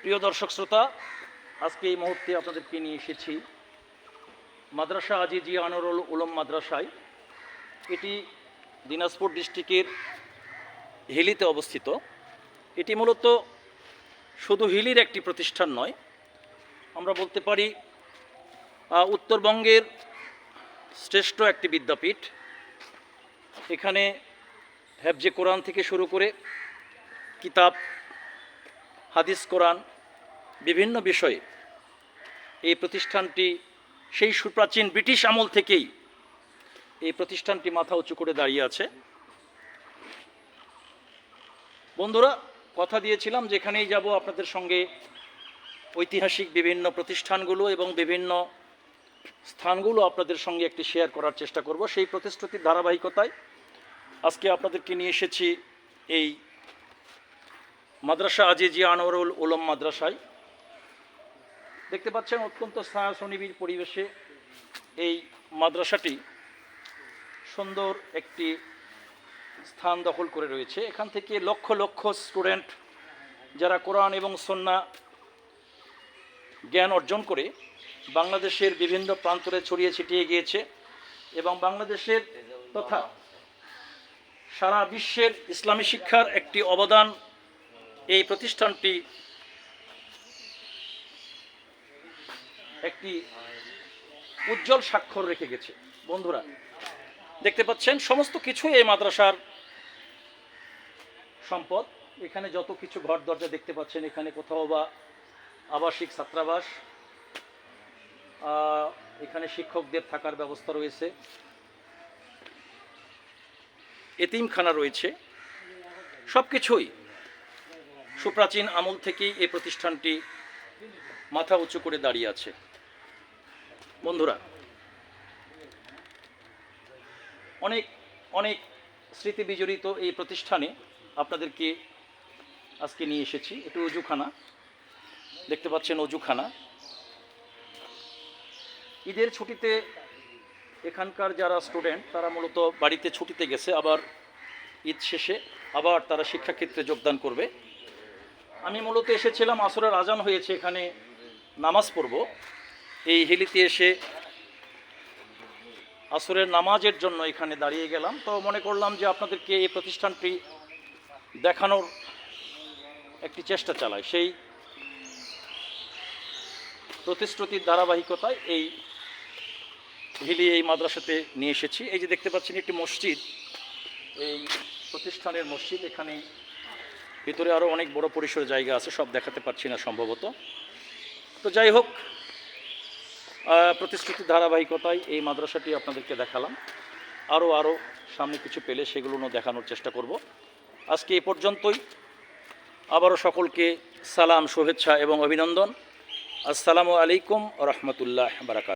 প্রিয় দর্শক শ্রোতা, আজকে এই মুহূর্তে আপনাদেরকে নিয়ে এসেছি মাদ্রাসা আজিজিয়া আনোয়ারুল উলুম মাদ্রাসায়। এটি দিনাজপুর ডিস্ট্রিক্টের হিলিতে অবস্থিত। এটি মূলত শুধু হিলির একটি প্রতিষ্ঠান নয়, আমরা বলতে পারি উত্তরবঙ্গের শ্রেষ্ঠ একটি বিদ্যাপীঠ। এখানে হেফজে কোরআন থেকে শুরু করে কিতাব, হাদিস, কোরআন, বিভিন্ন বিষয়ে এই প্রতিষ্ঠানটি সেই সুপ্রাচীন ব্রিটিশ আমল থেকেই এই প্রতিষ্ঠানটি মাথা উঁচু করে দাঁড়িয়ে আছে। বন্ধুরা, কথা দিয়েছিলাম যেখানেই যাব আপনাদের সঙ্গে ঐতিহাসিক বিভিন্ন প্রতিষ্ঠানগুলো এবং বিভিন্ন স্থানগুলো আপনাদের সঙ্গে একটি শেয়ার করার চেষ্টা করব। সেই প্রতিশ্রুতির ধারাবাহিকতায় আজকে আপনাদেরকে নিয়ে এসেছি এই মাদ্রাসা আজিজিয়া আনোয়ারুল উলুম মাদ্রাসায়। দেখতে পাচ্ছেন অত্যন্ত ছায়াছনিবিড় পরিবেশে এই মাদ্রাসাটি সুন্দর একটি স্থান দখল করে রয়েছে। এখান থেকে লক্ষ লক্ষ স্টুডেন্ট যারা কোরআন এবং সুন্নাহ জ্ঞান অর্জন করে বাংলাদেশের বিভিন্ন প্রান্তরে ছড়িয়ে ছিটিয়ে গিয়েছে এবং বাংলাদেশের তথা সারা বিশ্বের ইসলামী শিক্ষার একটি অবদান এই প্রতিষ্ঠানটি একটি উজ্জ্বল স্বাক্ষর রেখে গেছে। বন্ধুরা, দেখতে পাচ্ছেন সমস্ত কিছুই এই মাদ্রাসার সম্পদ। এখানে যত কিছু ঘর দরজা দেখতে পাচ্ছেন, এখানে কোথাও বা আবাসিক ছাত্রাবাস, এখানে শিক্ষকদের থাকার ব্যবস্থা রয়েছে, এতিমখানা রয়েছে, সব কিছুই সুপ্রাচীন আমল থেকেই এই প্রতিষ্ঠানটি মাথা উঁচু করে দাঁড়িয়ে আছে। বন্ধুরা, অনেক অনেক স্মৃতি বিজড়িত এই প্রতিষ্ঠানে আপনাদেরকে আজকে নিয়ে এসেছি। একটু অজুখানা দেখতে পাচ্ছেন, অজুখানা। ঈদের ছুটিতে এখানকার যারা স্টুডেন্ট তারা মূলত বাড়িতে ছুটিতে গেছে, আবার ঈদ শেষে আবার তারা শিক্ষাক্ষেত্রে যোগদান করবে। আমি মূলত এসেছিলাম, আসরের আজান হয়েছে, এখানে নামাজ পড়ব। এই হিলিতে এসে আসরের নামাজের জন্য এখানে দাঁড়িয়ে গেলাম। তো মনে করলাম যে আপনাদেরকে এই প্রতিষ্ঠানটি দেখানোর একটি চেষ্টা চালায়। সেই প্রতিশ্রুতির ধারাবাহিকতায় এই হিলি এই মাদ্রাসাতে নিয়ে এসেছি। এই যে দেখতে পাচ্ছেন একটি মসজিদ, এই প্রতিষ্ঠানের মসজিদ। এখানে ভিতরে আরও অনেক বড় পরিসরে জায়গা আছে, সব দেখাতে পারছি না সম্ভবত। তো যাই হোক, প্রতিশ্রুতির ধারাবাহিকতায় এই মাদ্রাসাটি আপনাদেরকে দেখালাম। আরও সামনে কিছু পেলে সেগুলো দেখানোর চেষ্টা করব। আজকে এই পর্যন্তই। আবারও সকলকে সালাম, শুভেচ্ছা এবং অভিনন্দন। আসসালামু আলাইকুম ওয়া রাহমাতুল্লাহি ওয়া বারাকাতুহু।